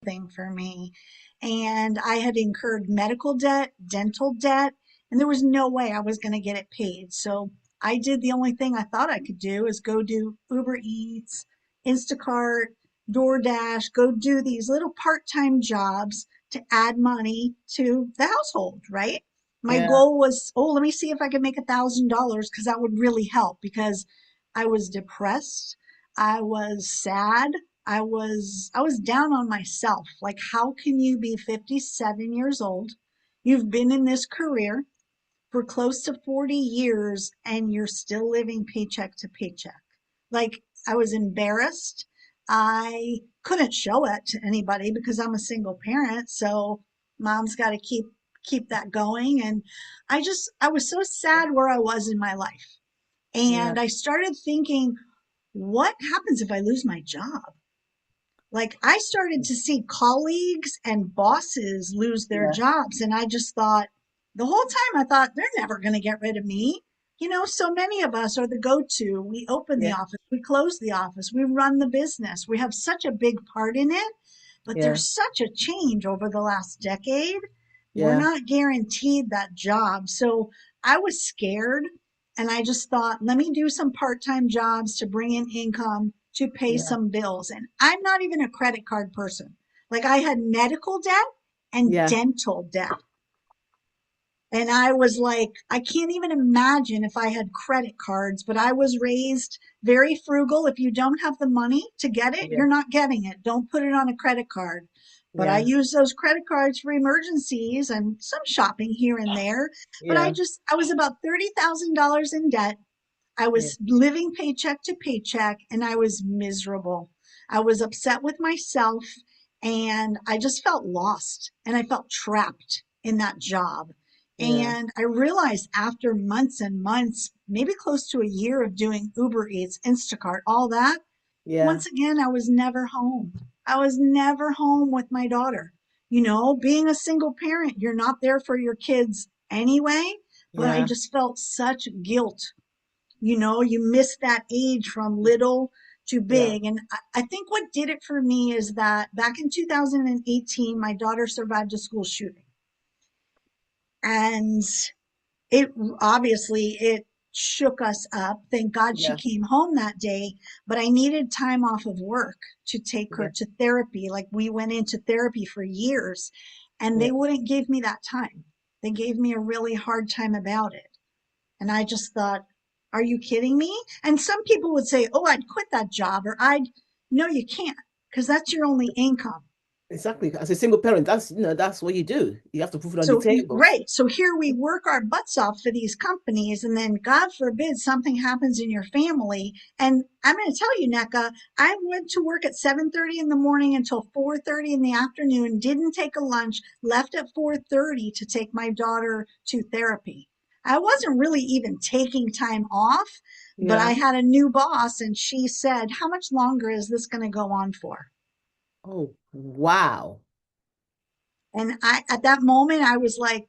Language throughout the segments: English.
thing for me. And I had incurred medical debt, dental debt, and there was no way I was going to get it paid. So I did the only thing I thought I could do is go do Uber Eats, Instacart, DoorDash, go do these little part-time jobs to add money to the household, right? My Yeah. goal was, oh, let me see if I could make $1,000 because that would really help because I was depressed. I was sad. I was down on myself. Like, how can you be 57 years old? You've been in this career for close to 40 years and you're still living paycheck to paycheck. Like, I was embarrassed. I couldn't show it to anybody because I'm a single parent, so mom's got to keep that going. And I was so sad where I was in my life. Yeah. And I started thinking, what happens if I lose my job? Like, I started to see colleagues and bosses lose their Yeah. jobs. And I just thought, the whole time I thought, they're never going to get rid of me. So many of us are the go-to. We open the Yeah. office, we close the office, we run the business. We have such a big part in it, but Yeah. there's such a change over the last decade. We're Yeah. not guaranteed that job. So I was scared and I just thought, let me do some part-time jobs to bring in income to pay Yeah. some bills. And I'm not even a credit card person. Like, I had medical debt and Yeah. dental debt. And I was like, I can't even imagine if I had credit cards, but I was raised very frugal. If you don't have the money to get it, Yeah. you're not getting it. Don't put it on a credit card. But I Yeah. use those credit cards for emergencies and some shopping here and there. But Yeah. I was about $30,000 in debt. I Yeah. was living paycheck to paycheck and I was miserable. I was upset with myself and I just felt lost and I felt trapped in that job. Yeah. And I realized after months and months, maybe close to a year of doing Uber Eats, Instacart, all that, Yeah. once again, I was never home. I was never home with my daughter. Being a single parent, you're not there for your kids anyway, but I Yeah. just felt such guilt. You miss that age from little to Yeah. big. And I think what did it for me is that back in 2018, my daughter survived a school shooting. And it obviously it shook us up. Thank God she Yeah. came home that day, but I needed time off of work to take her Yeah. to therapy. Like, we went into therapy for years and Yeah. they wouldn't give me that time. They gave me a really hard time about it. And I just thought, are you kidding me? And some people would say, oh, I'd quit that job, or no, you can't, because that's your only income. Exactly. As a single parent, that's what you do. You have to put food on the So, table. right. So here we work our butts off for these companies, and then God forbid something happens in your family. And I'm going to tell you, NECA, I went to work at 7:30 in the morning until 4:30 in the afternoon, didn't take a lunch, left at 4:30 to take my daughter to therapy. I wasn't really even taking time off, but I Yeah. had a new boss, and she said, how much longer is this going to go on for? Oh, wow. And at that moment, I was like,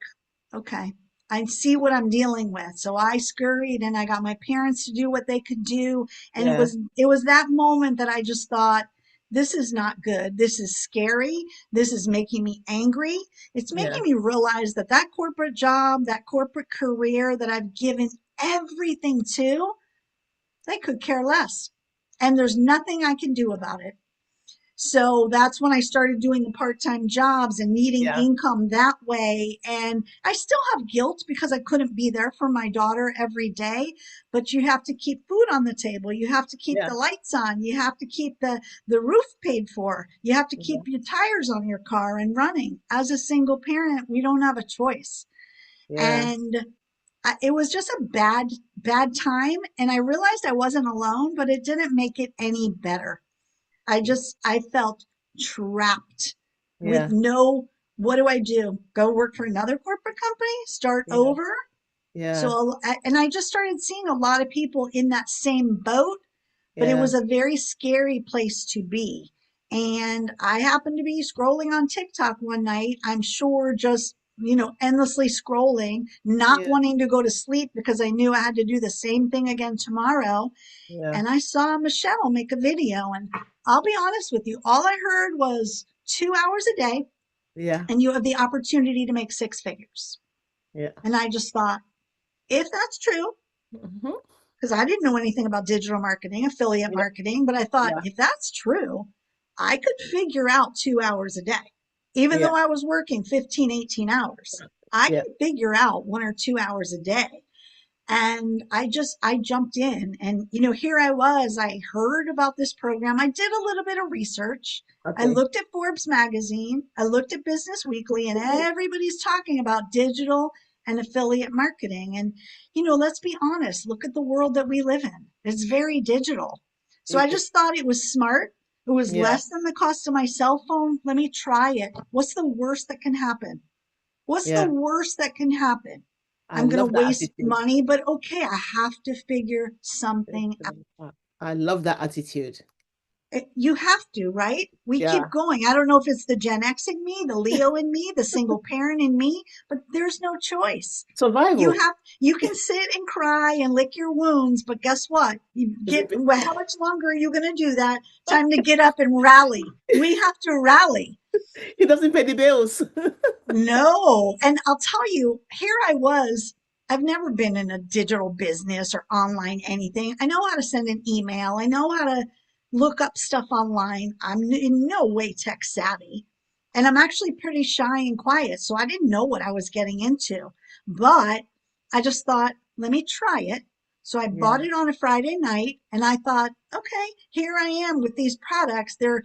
okay, I see what I'm dealing with. So I scurried and I got my parents to do what they could do. And Yeah. it was that moment that I just thought, this is not good. This is scary. This is making me angry. It's Yeah. making me realize that that corporate job, that corporate career that I've given everything to, they could care less. And there's nothing I can do about it. So that's when I started doing the part-time jobs and needing Yeah. income that way. And I still have guilt because I couldn't be there for my daughter every day, but you have to keep food on the table. You have to keep Yeah. the lights on. You have to keep the roof paid for. You have to keep Yeah. your tires on your car and running. As a single parent, we don't have a choice. Yeah. And it was just a bad time. And I realized I wasn't alone, but it didn't make it any better. I felt trapped with Yeah. no, what do I do? Go work for another corporate company? Start Yeah. over? Yeah. So, and I just started seeing a lot of people in that same boat, but it Yeah. was a very scary place to be. And I happened to be scrolling on TikTok one night, I'm sure just, endlessly scrolling, not Yeah. wanting to go to sleep because I knew I had to do the same thing again tomorrow. Yeah. And I saw Michelle make a video. And I'll be honest with you, all I heard was 2 hours a day Yeah. and you have the opportunity to make six figures. Yeah. And I just thought, if that's true, Hmm. because I didn't know anything about digital marketing, affiliate Yeah. marketing, but I thought Yeah. if that's true, I could figure out 2 hours a day. Even Yeah. though I was working 15, 18 hours, I Yeah. can figure out 1 or 2 hours a day. And I jumped in and, here I was. I heard about this program. I did a little bit of research. I Okay. looked at Forbes magazine. I looked at Business Weekly, and everybody's talking about digital and affiliate marketing. And, let's be honest, look at the world that we live in. It's very digital. So I Yeah. just thought it was smart. It was Yeah. less than the cost of my cell phone. Let me try it. What's the worst that can happen? What's the Yeah. worst that can happen? I I'm going to love that waste attitude. money, but okay, I have to figure something out. I love that attitude. You have to, right? We keep Yeah. going. I don't know if it's the Gen X in me, the Leo in me, the single parent in me, but there's no choice. You Survival. have, you can sit and cry and lick your wounds, but guess what? Well, how much longer are you going to do that? Time to get up and rally. We have to rally. He doesn't pay the bills. No. And I'll tell you, here I was. I've never been in a digital business or online anything. I know how to send an email. I know how to look up stuff online. I'm in no way tech savvy. And I'm actually pretty shy and quiet. So I didn't know what I was getting into. But I just thought, let me try it. So I bought Yeah. it on a Friday night and I thought, okay, here I am with these products. They're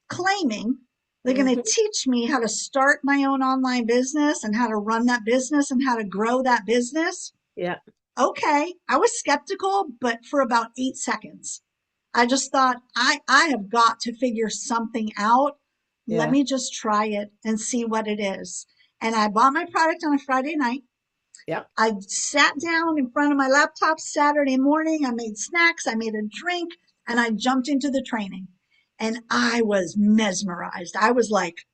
claiming they're going to Hmm. teach me how to start my own online business and how to run that business and how to grow that business. Yeah. Okay. I was skeptical, but for about 8 seconds, I just thought, I have got to figure something out. Let Yeah. me just try it and see what it is. And I bought my product on a Friday night. Yeah. I sat down in front of my laptop Saturday morning. I made snacks, I made a drink, and I jumped into the training. And I was mesmerized. I was like,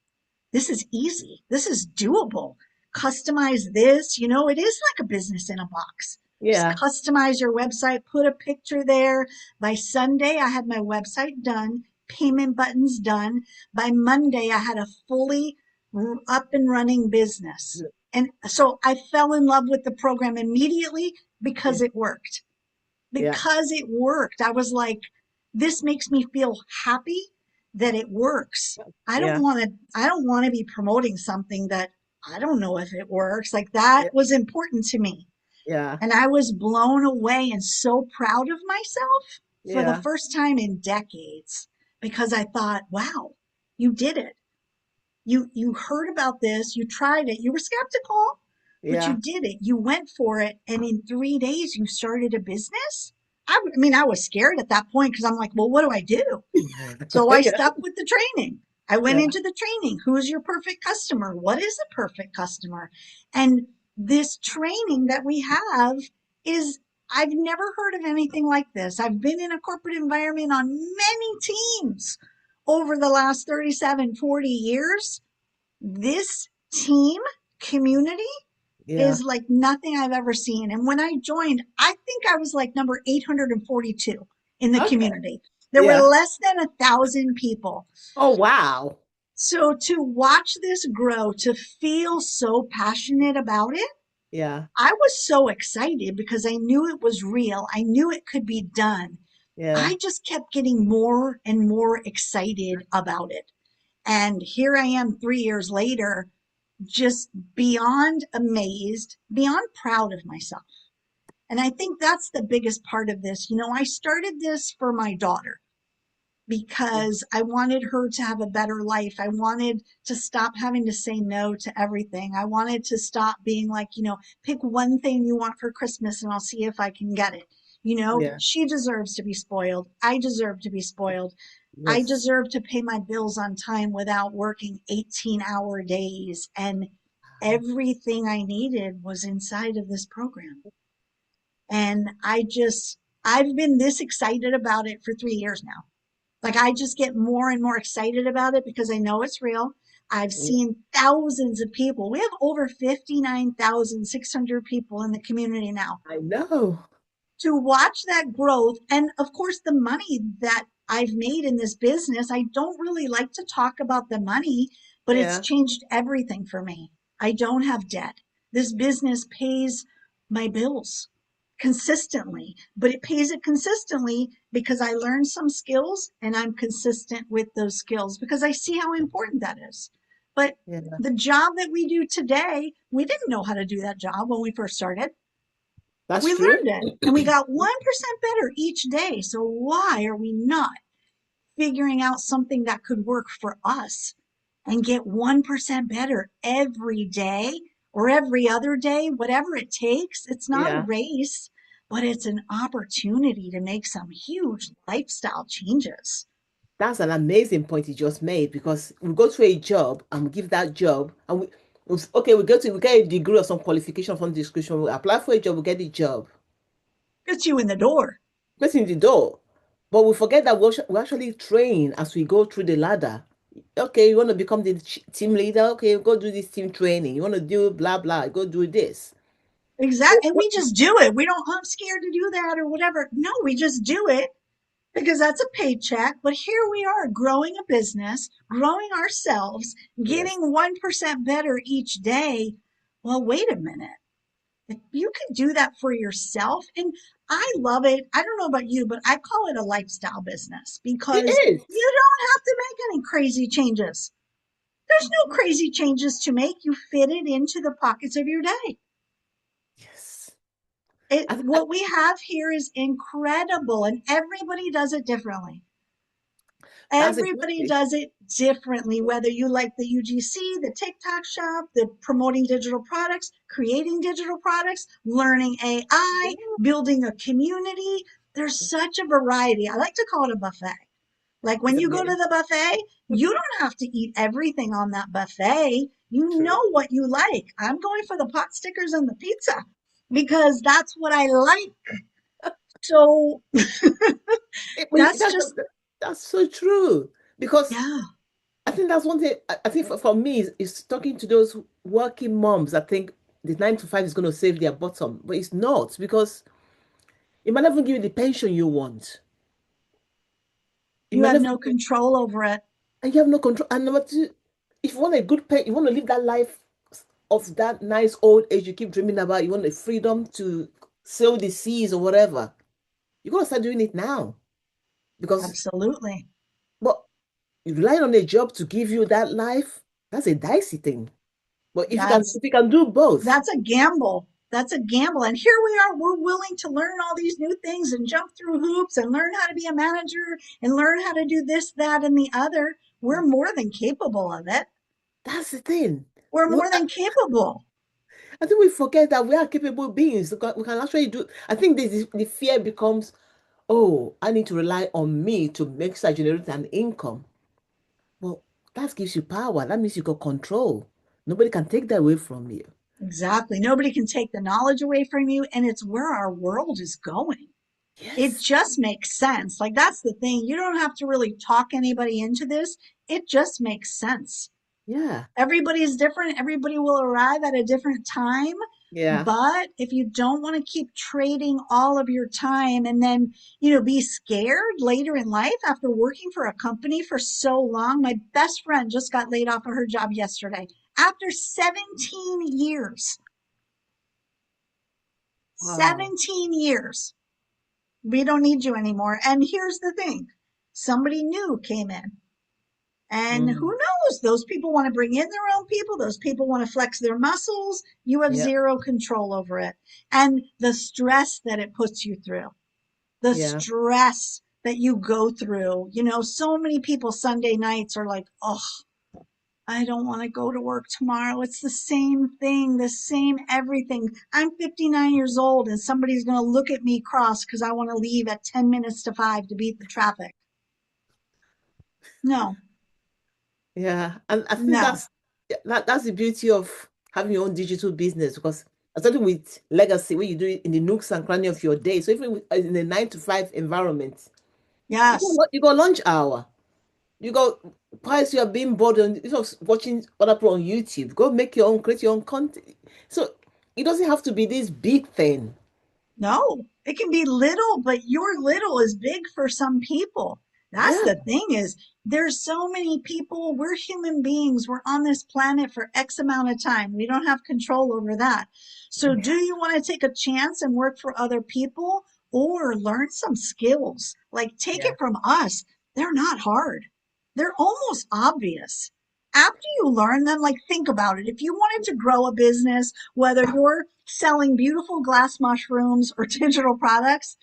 this is easy. This is doable. Customize this. It is like a business in a box. Just Yeah. customize your website, put a picture there. By Sunday, I had my website done, payment buttons done. By Monday, I had a fully up and running business. And so I fell in love with the program immediately Yeah. because it worked. Yeah. Because it worked. I was like, this makes me feel happy that it works. Yeah. I don't want to be promoting something that I don't know if it works. Like that Yeah. was important to me. Yeah. And I was blown away and so proud of myself for the Yeah. first time in decades because I thought, wow, you did it. You heard about this, you tried it, you were skeptical, but you Yeah. did it. You went for it, and in 3 days you started a business. I mean, I was scared at that point because I'm like, well, what do I do? So I Yeah. stuck with the training. I went Yeah. into the training. Who's your perfect customer? What is a perfect customer? And this training that we have is, I've never heard of anything like this. I've been in a corporate environment on many teams over the last 37, 40 years. This team community Yeah. is like nothing I've ever seen. And when I joined, I think I was like number 842 in the Okay. community. There were Yeah. less than 1,000 people. Oh, wow. So to watch this grow, to feel so passionate about it, Yeah. I was so excited because I knew it was real. I knew it could be done. Yeah. I just kept getting more and more excited about it. And here I am 3 years later, just beyond amazed, beyond proud of myself. And I think that's the biggest part of this. I started this for my daughter Yeah. because I wanted her to have a better life. I wanted to stop having to say no to everything. I wanted to stop being like, pick one thing you want for Christmas and I'll see if I can get it. Yeah. She deserves to be spoiled. I deserve to be spoiled. I Yes. deserve to pay my bills on time without working 18-hour days. And everything I needed was inside of this program. And I've been this excited about it for 3 years now. Like I just get more and more excited about it because I know it's real. I've Yeah. seen thousands of people. We have over 59,600 people in the community now. I know. To watch that growth and of course the money that I've made in this business. I don't really like to talk about the money, but it's Yeah. changed everything for me. I don't have debt. This business pays my bills consistently, but it pays it consistently because I learned some skills and I'm consistent with those skills because I see how important that is. But Yeah. the job that we do today, we didn't know how to do that job when we first started. That's We true. learned it and we got 1% better each day. So why are we not figuring out something that could work for us and get 1% better every day or every other day, whatever it takes? It's not a Yeah. race, but it's an opportunity to make some huge lifestyle changes. That's an amazing point you just made because we go to a job and we give that job and okay, we get a degree or some qualification from description, we apply for a job, we get the job. Gets you in the door. Get in the door. But we forget that we actually train as we go through the ladder. Okay, you want to become the team leader? Okay, go do this team training. You want to do blah blah, go do this. Exactly. And we just do it. We don't, I'm scared to do that or whatever. No, we just do it because that's a paycheck. But here we are growing a business, growing ourselves, Yes. getting 1% better each day. Well, wait a minute. If you can do that for yourself, and I love it. I don't know about you, but I call it a lifestyle business It because is. you don't have to make any crazy changes. There's no crazy changes to make. You fit it into the pockets of your day. Yes. I, What we have here is incredible, and everybody does it differently. that's it. Everybody does it differently, whether you like the UGC, the TikTok shop, the promoting digital products, creating digital products, learning AI, building a community. There's such a variety. I like to call it a buffet. Like when It's you go to amazing. the buffet, you don't have to eat everything on that buffet. You True. know what you like. I'm going for the pot stickers and the pizza because that's what I like. So that's just, That's so true. Because yeah, I think that's one thing. I think for me is talking to those working moms. I think the 9 to 5 is going to save their bottom, but it's not because it might not even give you the pension you want. It you might have never, no control over it. and you have no control. And number two, if you want a good pay, you want to live that life of that nice old age you keep dreaming about. You want the freedom to sail the seas or whatever. You got to start doing it now because, Absolutely. but relying on a job to give you that life, that's a dicey thing. But That's if you can do both, that's a gamble. That's a gamble. And here we are, we're willing to learn all these new things and jump through hoops and learn how to be a manager and learn how to do this, that, and the other. We're more than capable of it. that's the thing. We're more than capable. I think we forget that we are capable beings. We can actually do. I think the fear becomes, oh, I need to rely on me to make sure I generate an income. Well, that gives you power. That means you got control. Nobody can take that away from you. Exactly. Nobody can take the knowledge away from you, and it's where our world is going. It Yes. just makes sense. Like, that's the thing. You don't have to really talk anybody into this, it just makes sense. Yeah. Everybody's different. Everybody will arrive at a different time. Yeah. But if you don't want to keep trading all of your time and then, be scared later in life after working for a company for so long. My best friend just got laid off of her job yesterday after 17 years. Wow. 17 years. We don't need you anymore. And here's the thing, somebody new came in. And who Mm. knows? Those people want to bring in their own people. Those people want to flex their muscles. You have Yeah. zero control over it. And the stress that it puts you through, the Yeah. stress that you go through. So many people Sunday nights are like, oh, I don't want to go to work tomorrow. It's the same thing, the same everything. I'm 59 years old and somebody's going to look at me cross because I want to leave at 10 minutes to 5 to beat the traffic. No, Yeah. And I think no. that's the beauty of having your own digital business because especially with legacy, where you do it in the nooks and cranny of your day. So even in a 9 to 5 environment, Yes. you got lunch hour. You go, whilst you are being bored and watching other people on YouTube, go make your own, create your own content. So it doesn't have to be this big thing. No, it can be little, but your little is big for some people. That's Yeah. the thing is there's so many people. We're human beings. We're on this planet for X amount of time. We don't have control over that. So do you want to take a chance and work for other people or learn some skills? Like take Yeah. it from us. They're not hard. They're almost obvious. After you learn them, like think about it. If you wanted to grow a business, whether you're selling beautiful glass mushrooms or digital products,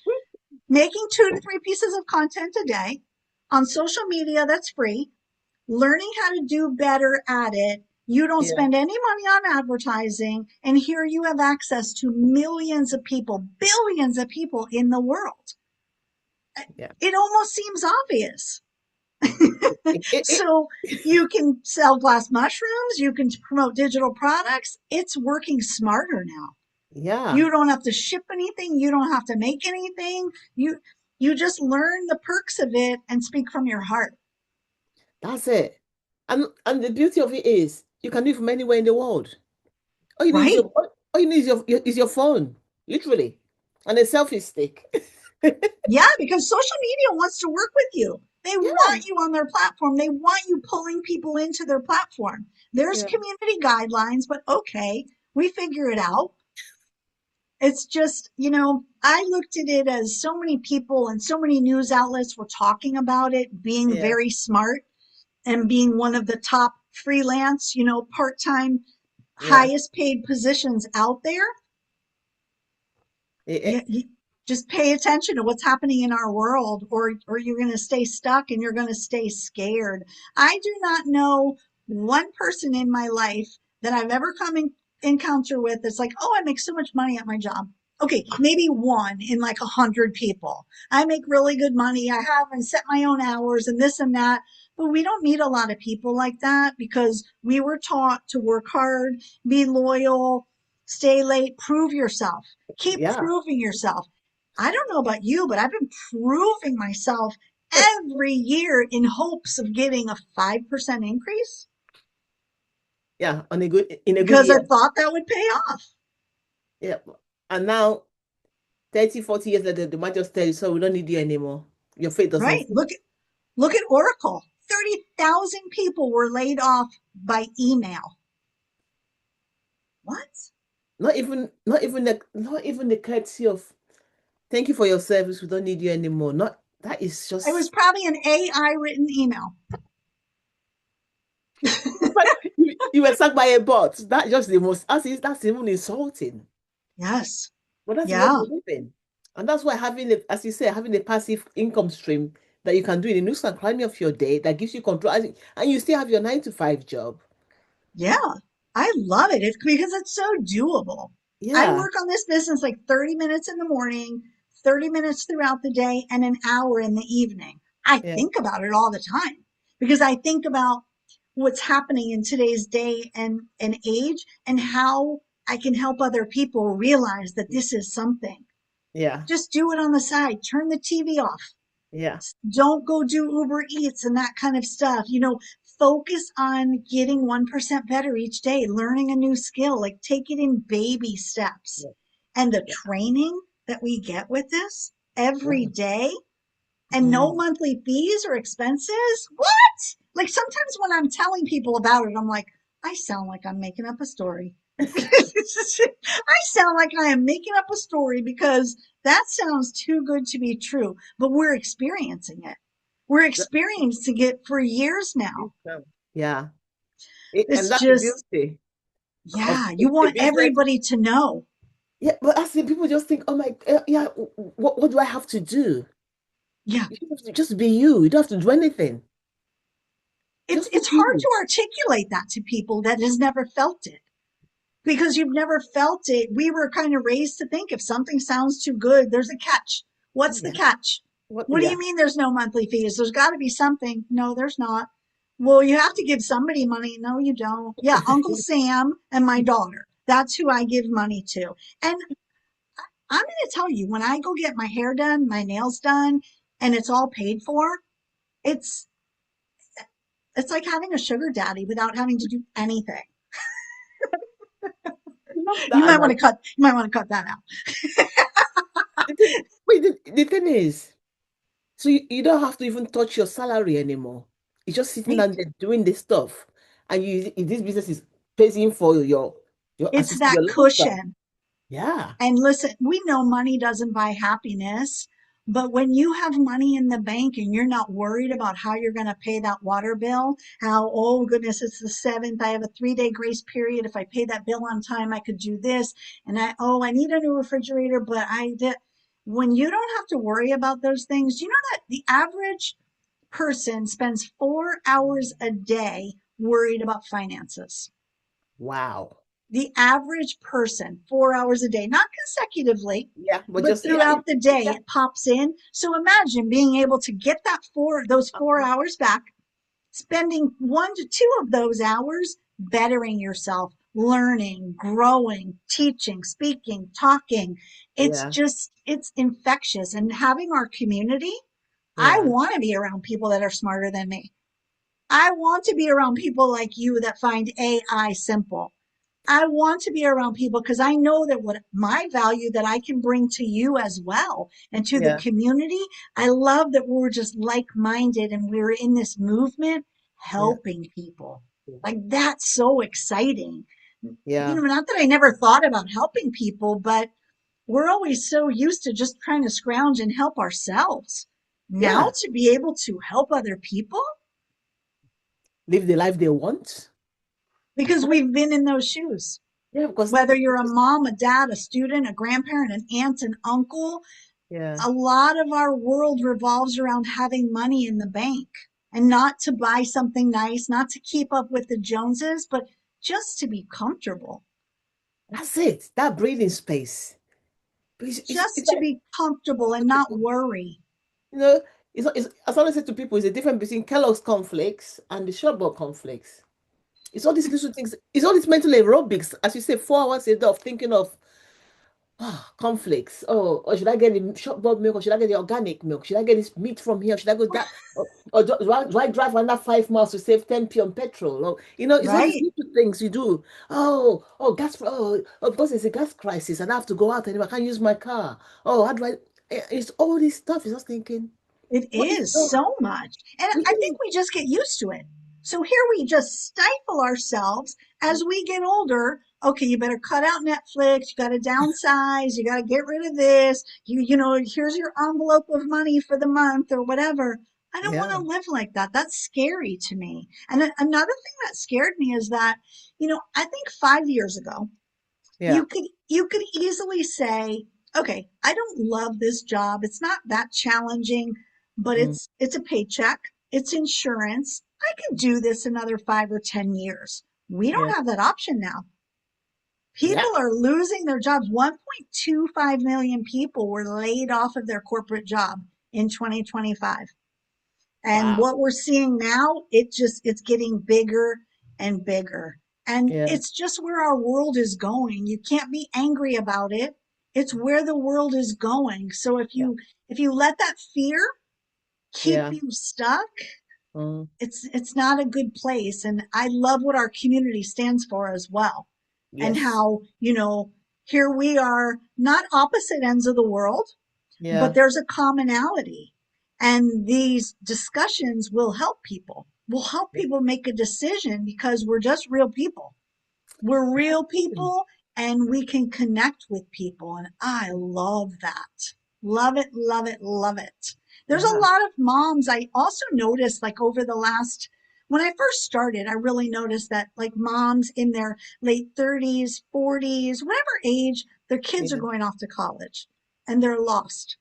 making 2 to 3 pieces of content a day on social media that's free, learning how to do better at it. You don't Yeah. spend any money on advertising, and here you have access to millions of people, billions of people in the world. Yeah. It almost seems obvious. It, So you can sell glass mushrooms, you can promote digital products. It's working smarter now. yeah. You don't have to ship anything. You don't have to make anything. You just learn the perks of it and speak from your heart. That's it. And the beauty of it is you can do it from anywhere in the world. All you need is Right? all you need is your phone, literally, and a selfie stick. Yeah, because social media wants to work with you. They Yeah. want you on their platform. They want you pulling people into their platform. There's Yeah. community guidelines, but okay, we figure it out. It's just, I looked at it as so many people and so many news outlets were talking about it being Yeah. very smart and being one of the top freelance, part-time, Yeah. highest paid positions out there. It, You just pay attention to what's happening in our world, or you're going to stay stuck and you're going to stay scared. I do not know one person in my life that I've ever come in encounter with that's like, oh, I make so much money at my job. Okay, maybe one in like 100 people. I make really good money. I have and set my own hours and this and that. But we don't meet a lot of people like that because we were taught to work hard, be loyal, stay late, prove yourself. Keep yeah. proving yourself. I don't know about you, but I've been proving myself every year in hopes of getting a 5% increase Yeah. On a good in a good because I year. thought that would pay off. Yeah. And now 30, 40 years later, they might just tell you, so we don't need you anymore. Your faith doesn't Right. fit. Look at Oracle. 30,000 people were laid off by email. What? Not even the courtesy of thank you for your service. We don't need you anymore. Not that is It was just probably an AI written email. but you were sacked by a bot. That just the most as is that's even insulting. Yes. But that's the world Yeah. we live in. And that's why having a, as you say, having a passive income stream that you can do in the nooks and cranny of your day that gives you control and you still have your 9 to 5 job. Yeah, I love it. It's because it's so doable. I Yeah. work on this business like 30 minutes in the morning, 30 minutes throughout the day, and an hour in the evening. I Yeah. think about it all the time because I think about what's happening in today's day and age and how I can help other people realize that this is something. Yeah. Just do it on the side. Turn the TV off. Yeah. Don't go do Uber Eats and that kind of stuff. Focus on getting 1% better each day, learning a new skill, like take it in baby steps. Yeah. And the Yeah. training that we get with this every Yeah. day and no Mm. monthly fees or expenses. What? Like sometimes when I'm telling people about it, I'm like, I sound like I'm making up a story. I sound like I am making up a story because that sounds too good to be true, but we're experiencing it. We're experiencing it for years now. Yeah. And It's that's the just, beauty of yeah, you a want business. everybody to know. Yeah, but I see people just think, oh my, yeah, what do I have to do? Yeah, You have to just be you. You don't have to do anything. it's Just be it's hard you. to articulate that to people that has never felt it because you've never felt it. We were kind of raised to think if something sounds too good, there's a catch. What's the Yeah. catch? What? What do Yeah. you mean there's no monthly fees? There's got to be something. No, there's not. Well, you have to give somebody money. No, you don't. Yeah, Uncle Sam and my daughter. That's who I give money to. And I'm going to tell you, when I go get my hair done, my nails done, and it's all paid for, it's it's like having a sugar daddy without having to do anything. Love You that might want analogy. to cut. You might want to cut that out. Wait, the thing is, So you don't have to even touch your salary anymore. You're just sitting Right? down there doing this stuff. And this business is paying for your as It's you say, that your lifestyle. cushion. Yeah. And listen, we know money doesn't buy happiness, but when you have money in the bank and you're not worried about how you're going to pay that water bill, how, oh goodness, it's the 7th, I have a 3-day grace period. If I pay that bill on time, I could do this. And I need a new refrigerator, but I did. When you don't have to worry about those things, you know that the average person spends 4 hours a day worried about finances. Wow. The average person, 4 hours a day, not consecutively, Yeah. But but just yeah, throughout the day, yeah. it pops in. So imagine being able to get those 4 hours back, spending 1 to 2 of those hours bettering yourself, learning, growing, teaching, speaking, talking. Yeah. It's infectious. And having our community, I Yeah. want to be around people that are smarter than me. I want to be around people like you that find AI simple. I want to be around people because I know that what my value that I can bring to you as well and to the Yeah. community. I love that we're just like minded and we're in this movement Yeah. helping people. Like that's so exciting. Yeah. Not that I never thought about helping people, but we're always so used to just trying to scrounge and help ourselves. Now Yeah. to be able to help other people Live the life they want. because we've been in those shoes. Yeah, because Whether you're a mom, a dad, a student, a grandparent, an aunt, an uncle, yeah. a lot of our world revolves around having money in the bank and not to buy something nice, not to keep up with the Joneses, but just to be comfortable, That's it. That breathing space. just It's to like be comfortable and not worry. you know, as I always say to people, it's the difference between Kellogg's cornflakes and the shortbread cornflakes. It's all these little things. It's all this mental aerobics, as you say, 4 hours a day of thinking of conflicts. Oh, or should I get the shop bought milk, or should I get the organic milk? Should I get this meat from here? Should I go that? Or do I drive another 5 miles to save 10p on petrol? Or, it's all these Right? little things you do. Gas. Because it's a gas crisis, and I have to go out anyway. I can't use my car. Oh, how do I? It's all this stuff. You're just thinking, It what is is no? so much. And I think we just get used to it. So here we just stifle ourselves as we get older. Okay, you better cut out Netflix. You got to downsize. You got to get rid of this. Here's your envelope of money for the month or whatever. I don't want Yeah, to live like that. That's scary to me. And another thing that scared me is that, I think 5 years ago, yeah, you could easily say, okay, I don't love this job. It's not that challenging, but mm, it's a paycheck, it's insurance. I could do this another 5 or 10 years. We yeah, don't have that option now. yeah. People are losing their jobs. 1.25 million people were laid off of their corporate job in 2025. And Wow. what we're seeing now, it's getting bigger and bigger. And Yeah, it's just where our world is going. You can't be angry about it. It's where the world is going. So if yeah, you let that fear keep yeah. you stuck, Mm, it's not a good place. And I love what our community stands for as well. And yes. how, here we are, not opposite ends of the world, but Yeah. there's a commonality. And these discussions will help people make a decision because we're just real people. We're That's real people and we can connect with people. And I love that. Love it, love it, love it. There's a yeah, lot of moms. I also noticed, like, over the last, when I first started, I really noticed that, like, moms in their late 30s, 40s, whatever age, their kids are yeah. going off to college and they're lost.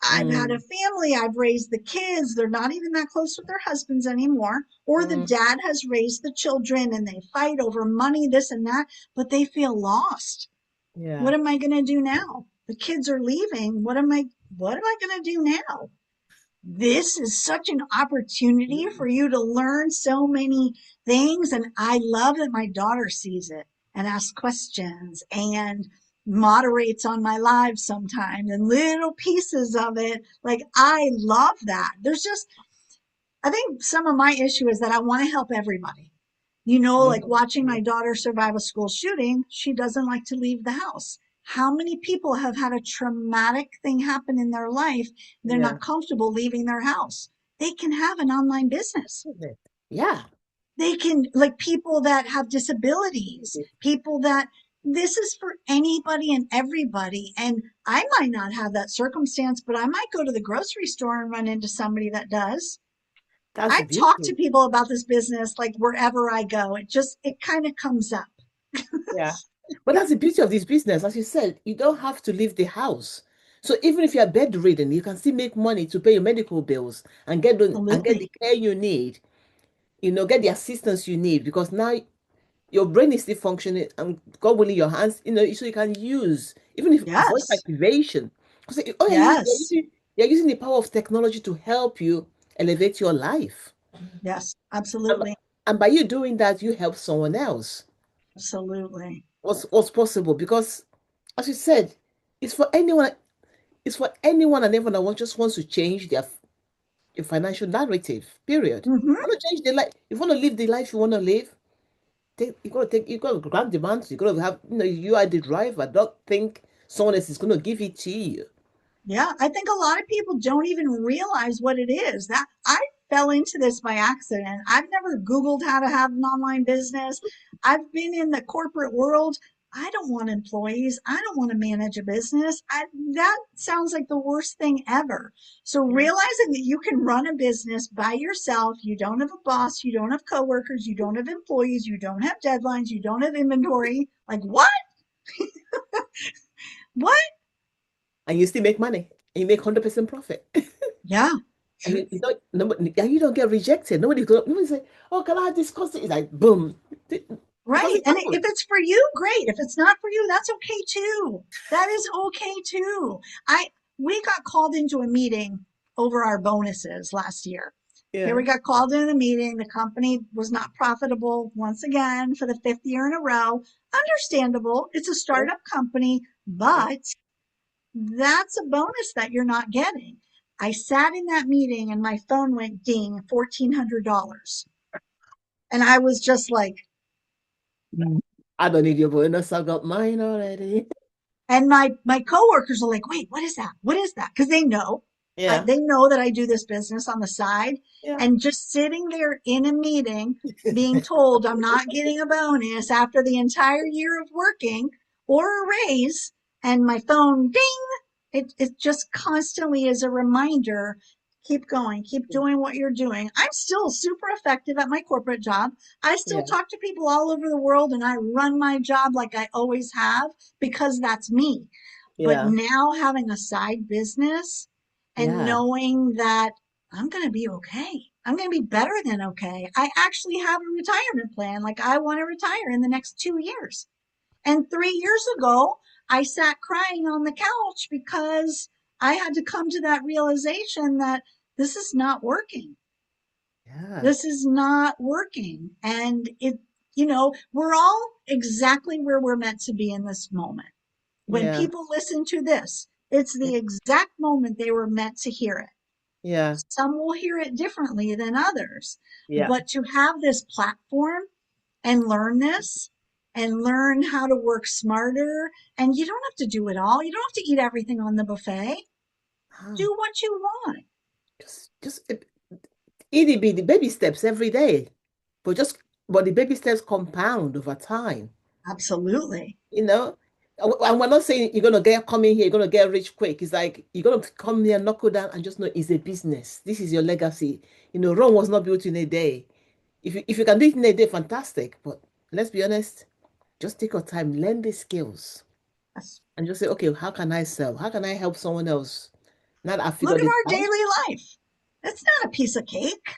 I've had a Mm, family, I've raised the kids, they're not even that close with their husbands anymore. Or the mm, dad has raised the children and they fight over money, this and that, but they feel lost. yeah. What am I going to do now? The kids are leaving. What am I going to do now? This is such an opportunity for you to learn so many things. And I love that my daughter sees it and asks questions and moderates on my live sometimes and little pieces of it. Like, I love that. I think some of my issue is that I want to help everybody. Like Mm, watching my daughter survive a school shooting, she doesn't like to leave the house. How many people have had a traumatic thing happen in their life? They're Yeah. not comfortable leaving their house. They can have an online business. Yeah. They can, like people that have disabilities, people that, this is for anybody and everybody. And I might not have that circumstance, but I might go to the grocery store and run into somebody that does. That's I the talk to beauty. people about this business like wherever I go. It kind of comes up. Yeah. But that's the beauty of this business. As you said, you don't have to leave the house. So even if you're bedridden, you can still make money to pay your medical bills and get the Absolutely. care you need, get the assistance you need because now your brain is still functioning and God willing your hands, so you can use even if voice Yes. activation. Because oh yeah, Yes. you're using the power of technology to help you elevate your life. Yes. And, Absolutely. and by you doing that, you help someone else. Absolutely. What's possible because as you said, it's for anyone, and everyone that wants to change their financial narrative, period. Hmm. Want to change their life. If you want to live the life you want to live, you gotta grab demands. You gotta have, you are the driver. Don't think someone else is gonna give it to you. Yeah, I think a lot of people don't even realize what it is. That I fell into this by accident. I've never Googled how to have an online business. I've been in the corporate world. I don't want employees. I don't want to manage a business. That sounds like the worst thing ever. So Yeah. realizing that you can run a business by yourself, you don't have a boss, you don't have coworkers, you don't have employees, you don't have deadlines, you don't have inventory. Like what? What? And you still make money. And you make 100% profit. Yeah. And you don't get rejected. Nobody say, "Oh, can I discuss it?" It's like boom. Because Right. it And if happens. it's for you, great. If it's not for you, that's okay too. That is okay too. We got called into a meeting over our bonuses last year. Here Yeah. we got called into the meeting. The company was not profitable once again for the fifth year in a row. Understandable. It's a Yeah. startup company, Yeah. but that's a bonus that you're not getting. I sat in that meeting and my phone went ding, $1,400. And I was just like, I don't need your bonus. I got mine already. and my coworkers are like, "Wait, what is that? What is that?" Because they know, Yeah. they know that I do this business on the side, Yeah. and just sitting there in a meeting, being told I'm not getting a bonus after the entire year of working or a raise, and my phone ding. It just constantly is a reminder. Keep going, keep doing what you're doing. I'm still super effective at my corporate job. I still Yeah. talk to people all over the world and I run my job like I always have because that's me. But Yeah. now having a side business and Yeah. knowing that I'm going to be okay. I'm going to be better than okay. I actually have a retirement plan. Like I want to retire in the next 2 years. And 3 years ago, I sat crying on the couch because I had to come to that realization that this is not working. Yeah. This is not working. And we're all exactly where we're meant to be in this moment. When Yeah. people listen to this, it's the exact moment they were meant to hear it. Yeah. Some will hear it differently than others, Yeah. but to have this platform and learn this and learn how to work smarter, and you don't have to do it all. You don't have to eat everything on the buffet. Ah, Do what you want. just it'll be the baby steps every day, but the baby steps compound over time. Absolutely. You know, and we're not saying you're gonna come in here, you're gonna get rich quick. It's like you're gonna come here, knuckle down, and just know it's a business. This is your legacy. Rome was not built in a day. If you can do it in a day, fantastic. But let's be honest, just take your time, learn the skills, Yes. and just say, okay, how can I sell? How can I help someone else? Now that I Look figured at it our out. daily life. It's not a piece of cake.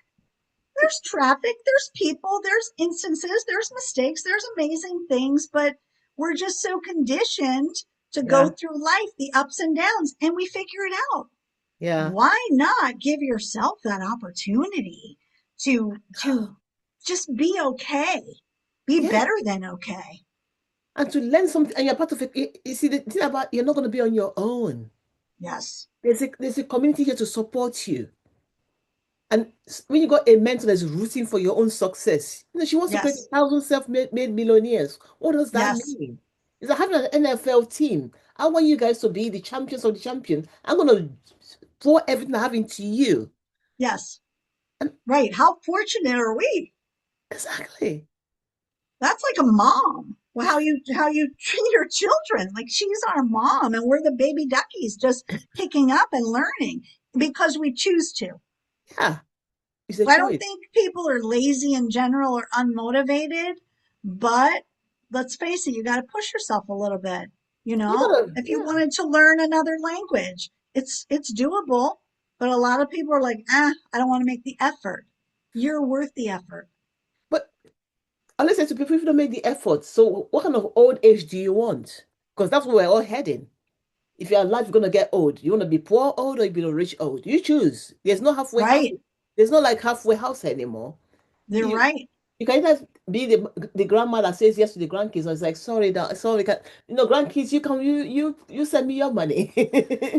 There's traffic, there's people, there's instances, there's mistakes, there's amazing things, but we're just so conditioned to go Yeah, through life, the ups and downs, and we figure it out. yeah, Why not give yourself that opportunity to just be okay, be yeah. better than okay? And to learn something, and you're part of it. You see, the thing about you're not going to be on your own. Yes, There's a community here to support you. And when you got a mentor that's rooting for your own success, she wants to create yes, 1,000 self-made millionaires. What does that yes. mean? It's like having an NFL team. I want you guys to be the champions of the champion. I'm gonna pour everything I have into you. Yes. And Right. How fortunate are we? exactly. That's like a mom. Well, how you treat your children. Like she's our mom and we're the baby duckies just picking up and learning because we choose to. Yeah. It's a I don't choice. think people are lazy in general or unmotivated, but let's face it, you got to push yourself a little bit. You You know, gotta, if you yeah. wanted to learn another language, it's doable, but a lot of people are like, I don't want to make the effort. You're worth the effort, But I listen to people if you don't make the effort. So what kind of old age do you want? Because that's where we're all heading. If you're alive, you're gonna get old. You wanna be poor old or you be rich old. You choose. There's no halfway house. right? There's no like halfway house anymore. They're You right. you can either be the grandma that says yes to the grandkids, or it's like sorry, that sorry, can, grandkids, you come, you send me your money.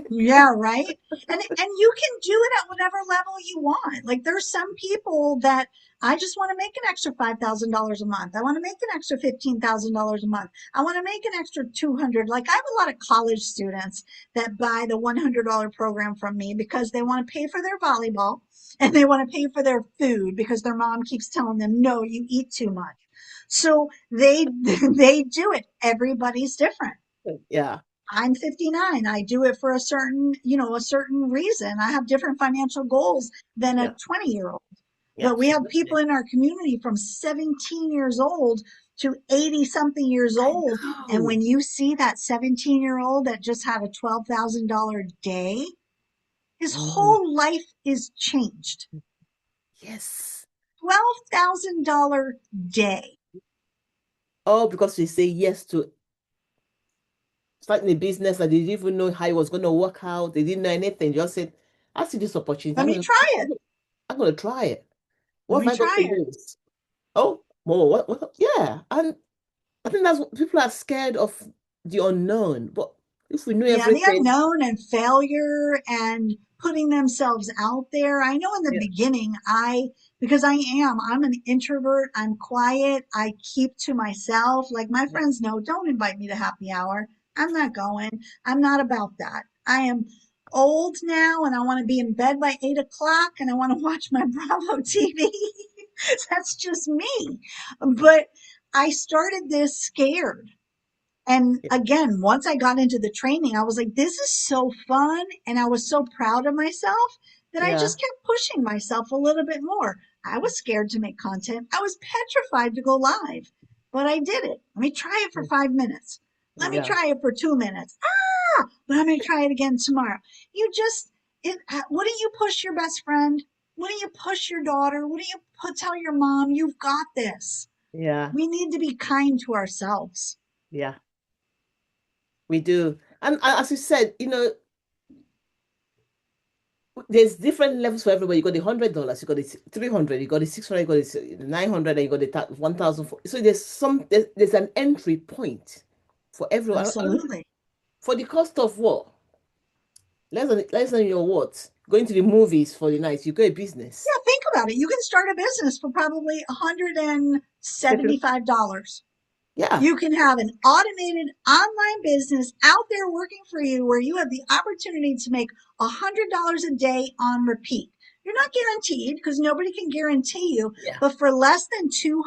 Yeah, right. And you can do it at whatever level you want. Like there's some people that I just want to make an extra $5,000 a month. I want to make an extra $15,000 a month. I want to make an extra 200. Like I have a lot of college students that buy the $100 program from me because they want to pay for their volleyball and they want to pay for their food because their mom keeps telling them, "No, you eat too much." So they they do it. Everybody's different. Yeah, I'm 59. I do it for a certain reason. I have different financial goals than a yeah, 20-year-old. yeah, But we have people absolutely. in our community from 17 years old to 80 something years I old. And know. when you see that 17-year-old that just had a $12,000 day, his Oh, whole life is changed. yes. $12,000 day. All because we say yes to starting a business that they didn't even know how it was going to work out. They didn't know anything. Just said, I see this opportunity. Let me try it. I'm going to try it. Let What me have I got to try it. lose? Oh, more. What? Yeah. And I think that's what people are scared of the unknown. But if we know Yeah, the everything, unknown and failure and putting themselves out there. I know in the yeah, beginning, because I'm an introvert, I'm quiet, I keep to myself. Like my yeah, friends know, don't invite me to happy hour. I'm not going. I'm not about that. I am old now and I want to be in bed by 8 o'clock and I want to watch my Bravo TV. That's just me. But I started this scared. And yeah, again, once I got into the training, I was like, this is so fun. And I was so proud of myself that I yeah, just kept pushing myself a little bit more. I was scared to make content. I was petrified to go live, but I did it. Let me try it for 5 minutes. Let me yeah, try it for 2 minutes. But I'm going to try it again tomorrow. You just, wouldn't you push your best friend? Wouldn't you push your daughter? Wouldn't you tell your mom, you've got this? yeah, We need to be kind to ourselves. yeah. We do. And as you said, there's different levels for everybody. You got the $100, you got the 300, you got the 600, you got the 900, and you got the 1,000. So there's an entry point for everyone. And Absolutely. for the cost of what? Less than your what? Going to the movies for the night. You got a business. Yeah, think about it. You can start a business for probably $175. Yeah, You can have an automated online business out there working for you where you have the opportunity to make $100 a day on repeat. You're not guaranteed because nobody can guarantee you, yeah. but for less than $200,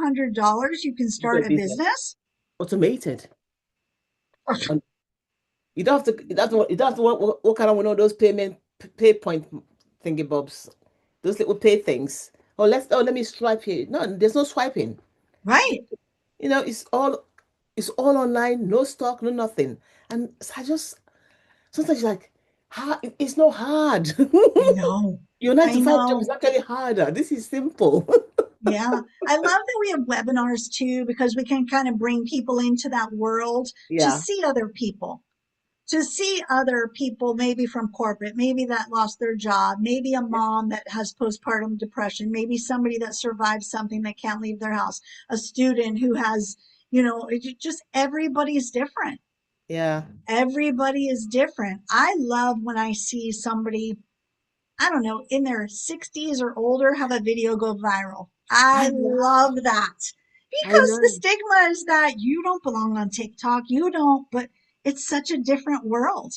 you can You got a start a business. business. Automated. And you don't have to walk around with all those pay point thingy bobs. Those little pay things. Let me swipe here. No, there's no swiping. Right. It's all online, no stock, no nothing. And so I just sometimes like it's not hard. I know. Your nine I to five job is know. actually harder. This is simple. Yeah. I love that we have webinars too because we can kind of bring people into that world to Yeah. see other people, maybe from corporate, maybe that lost their job, maybe a Yeah. mom that has postpartum depression, maybe somebody that survived something that can't leave their house, a student who has, just everybody's different. Yeah. Everybody is different. I love when I see somebody, I don't know, in their 60s or older have a video go viral. I I love that I Because the know. stigma is that you don't belong on TikTok, you don't, but it's such a different world.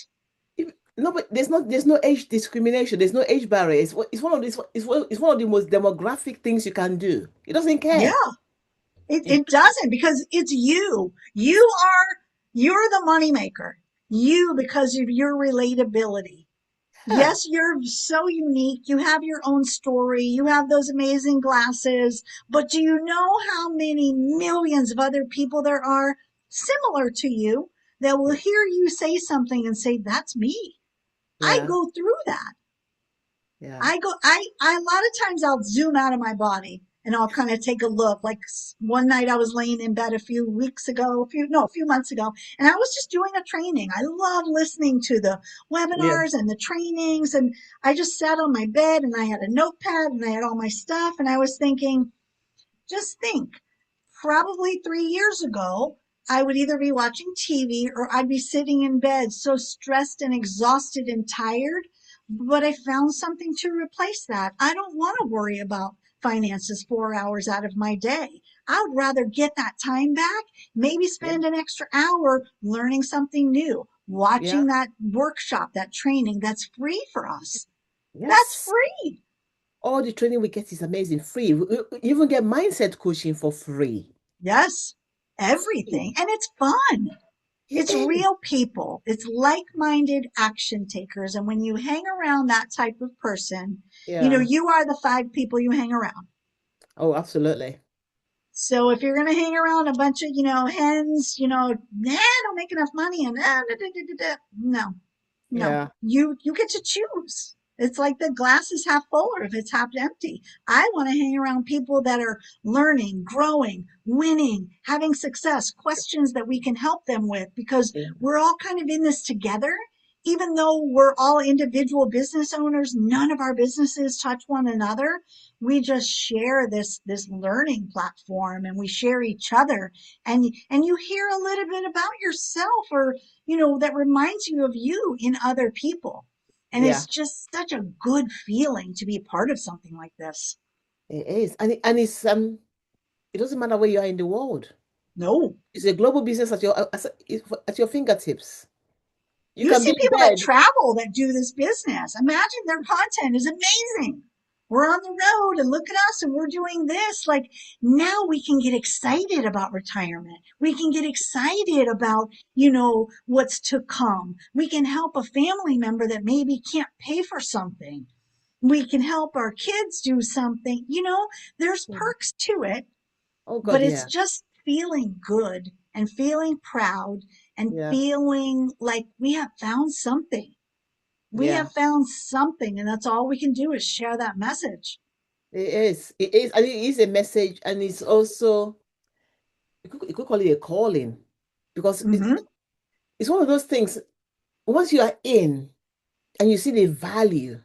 No, but there's no age discrimination. There's no age barrier. It's one of these it's one of the most demographic things you can do. It doesn't Yeah, care. It, it doesn't because it's you. You're the moneymaker. You because of your relatability. yeah, Yes, you're so unique. You have your own story. You have those amazing glasses. But do you know how many millions of other people there are similar to you that will hear you say something and say, that's me? I yeah, go through that. yeah, I, a lot of times I'll zoom out of my body and I'll kind of take a look. Like one night I was laying in bed a few weeks ago, a few months ago, and I was just doing a training. I love listening to the yeah, webinars and the trainings. And I just sat on my bed and I had a notepad and I had all my stuff. And I was thinking, just think, probably 3 years ago, I would either be watching TV or I'd be sitting in bed so stressed and exhausted and tired. But I found something to replace that. I don't want to worry about finances 4 hours out of my day. I would rather get that time back, maybe yeah, spend an extra hour learning something new, yeah. watching that workshop, that training that's free for us. That's Yes. free. All the training we get is amazing, free. We even get mindset coaching for free. Yes, Free. everything. And it's fun. It It's is. real people. It's like-minded action takers. And when you hang around that type of person, Yeah. you are the five people you hang around. Oh, absolutely. So if you're going to hang around a bunch of, hens, nah, I don't make enough money and no, no, Yeah. you get to choose. It's like the glass is half full or if it's half empty. I want to hang around people that are learning, growing, winning, having success, questions that we can help them with because Yeah. we're all kind of in this together. Even though we're all individual business owners, none of our businesses touch one another. We just share this learning platform and we share each other and you hear a little bit about yourself or that reminds you of you in other people. And Yeah. it's just such a good feeling to be part of something like this. It is. It doesn't matter where you are in the world. No. It's a global business at your fingertips. You You can see be in people that bed. travel that do this business. Imagine their content is amazing. We're on the road and look at us and we're doing this. Like now we can get excited about retirement. We can get excited about, what's to come. We can help a family member that maybe can't pay for something. We can help our kids do something. There's Yeah. perks to it, Oh but God, it's yeah. just feeling good and feeling proud and Yeah. feeling like we have found something. We Yeah. have found something, and that's all we can do is share that message. It is. It is. And it is a message, and it's also you could call it a calling because Hmm. it's one of those things. Once you are in and you see the value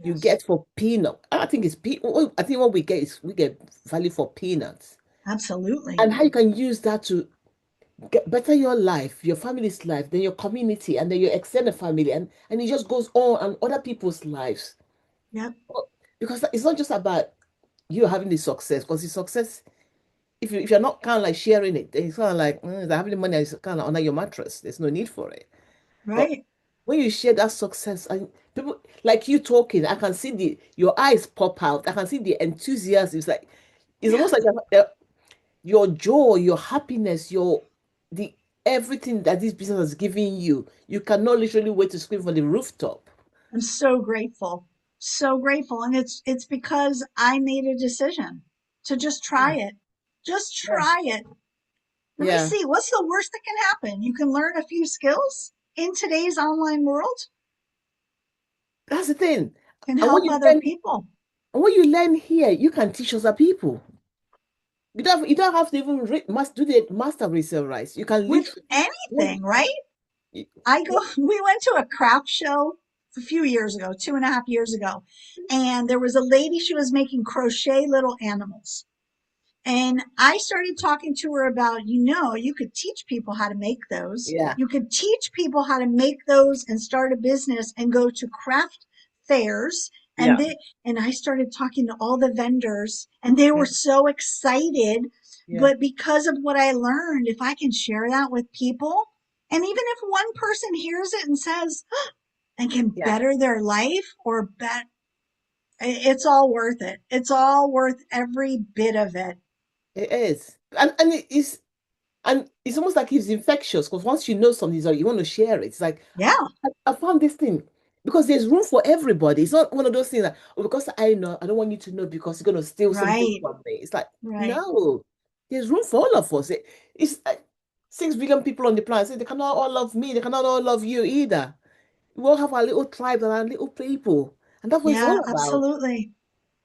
you Yes, get for peanut, I think I think what we get is we get value for peanuts, absolutely. and how you can use that to get better your life, your family's life, then your community, and then your extended family, and it just goes on and other people's lives. Yep. Well, because it's not just about you having the success, because the success, if you're not kind of like sharing it, then it's kind of like having the money is kind of under your mattress. There's no need for it. But Right. when you share that success and people like you talking, I can see your eyes pop out. I can see the enthusiasm. It's Yeah. almost like your joy, your happiness, the everything that this business has given you. You cannot literally wait to scream from the rooftop. I'm so grateful. So grateful. And it's because I made a decision to just try Yeah. it. Just Yeah. try it. Let me Yeah. see. What's the worst that can happen? You can learn a few skills in today's online world, That's the thing. can And when help you other learn, people and when you learn here, you can teach other people. You don't have to even do the master resale rights. You can with literally when anything, right? you, We went to a craft show a few years ago, 2.5 years ago, and there was a lady, she was making crochet little animals. And I started talking to her about, you could teach people how to make those. yeah. You could teach people how to make those and start a business and go to craft fairs And Yeah. they, and I started talking to all the vendors and they were Yeah. so excited. Yeah. But because of what I learned, if I can share that with people, and even if one person hears it and says, and can Yeah. better their life or it's all worth it. It's all worth every bit of it. It is. And it's almost like it's infectious because once you know something, so you want to share it. It's like Yeah, I found this thing because there's room for everybody. It's not one of those things like, oh, because I know, I don't want you to know because you're going to steal something right, from me. It's like, right. no, there's room for all of us. It's like 6 billion people on the planet. So they cannot all love me. They cannot all love you either. We all have our little tribes and our little people. And that's what it's Yeah, all about. absolutely.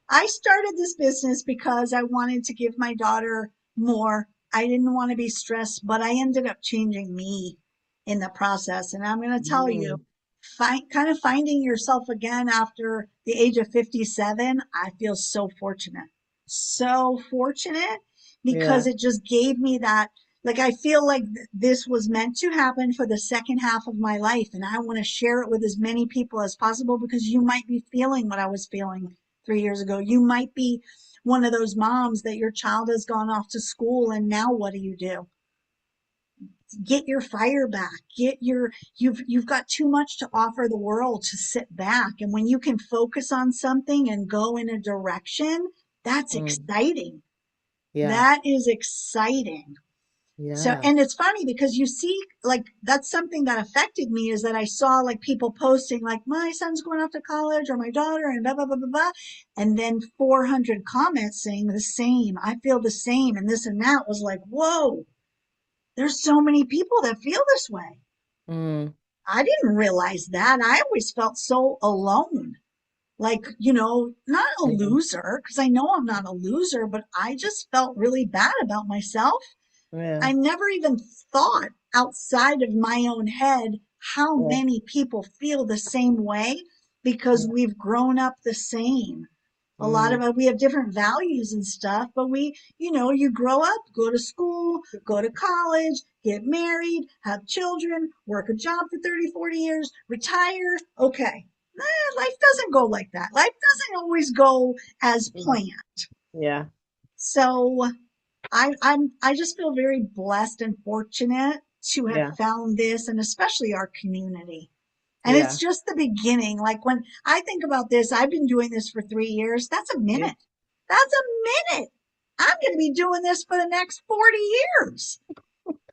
I started this business because I wanted to give my daughter more. I didn't want to be stressed, but I ended up changing me in the process. And I'm going to tell you, Mm, kind of finding yourself again after the age of 57, I feel so fortunate. So fortunate because yeah. it just gave me that. Like, I feel like this was meant to happen for the second half of my life. And I want to share it with as many people as possible because you might be feeling what I was feeling 3 years ago. You might be one of those moms that your child has gone off to school and now what do you do? Get your fire back. You've got too much to offer the world to sit back. And when you can focus on something and go in a direction, that's Mm, exciting. yeah. That is exciting. So, Yeah. and it's funny because you see, like, that's something that affected me is that I saw like people posting, like, my son's going off to college or my daughter and blah, blah, blah, blah, blah. And then 400 comments saying the same. I feel the same. And this and that was like, whoa, there's so many people that feel this way. Mm, I didn't realize that. I always felt so alone. Like, not a yeah. loser, because I know I'm not a loser, but I just felt really bad about myself. Yeah. I never even thought outside of my own head how Yeah. many people feel the same way because Yeah. we've grown up the same. A lot Mm, of us, we have different values and stuff, but you grow up, go to school, go to college, get married, have children, work a job for 30, 40 years, retire. Okay. Life doesn't go like that. Life doesn't always go as mm, planned. yeah. So I just feel very blessed and fortunate to have Yeah. found this and especially our community. And it's Yeah. just the beginning. Like when I think about this, I've been doing this for 3 years. That's a Yeah. minute. That's a minute. I'm going to be doing this for the next 40 years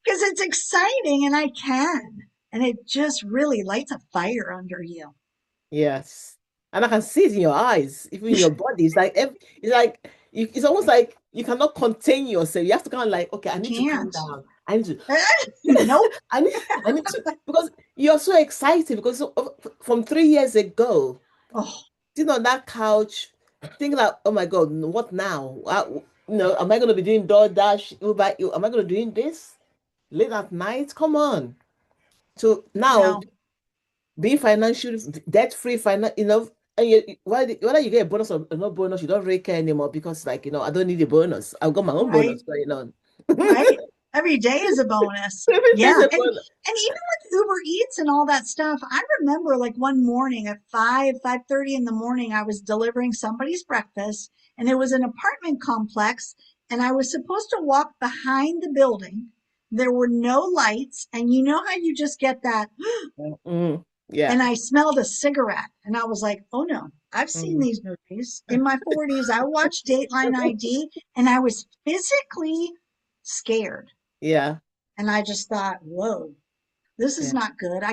because it's exciting and I can. And it just really lights a fire under you. Yes. And I can see it in your eyes, even in your body. It's like it's almost like you cannot contain yourself. You have to kind of like, okay, I need to calm Can't. down. I need to Nope. I need to because you're so excited because from 3 years ago, Oh, sitting on that couch, thinking like, oh my God, what now? Am I gonna be doing DoorDash, Uber? Am I gonna be doing this late at night? Come on. So now no. being financially debt free, and whether you get a bonus or no bonus, you don't really care anymore because, like, I don't need a bonus. I've got my own Right. bonus going on. Right? Every day is a bonus. Every day's Yeah. a And bonus. even with Uber Eats and all that stuff, I remember like one morning at 5:30 in the morning, I was delivering somebody's breakfast and it was an apartment complex and I was supposed to walk behind the building. There were no lights, and you know how you just get that, Mm, yeah. and I smelled a cigarette and I was like, oh no, I've seen Mm, these movies. In my 40s, I watched Dateline ID and I was physically scared. yeah. And I just thought, whoa, this is Yeah. not good.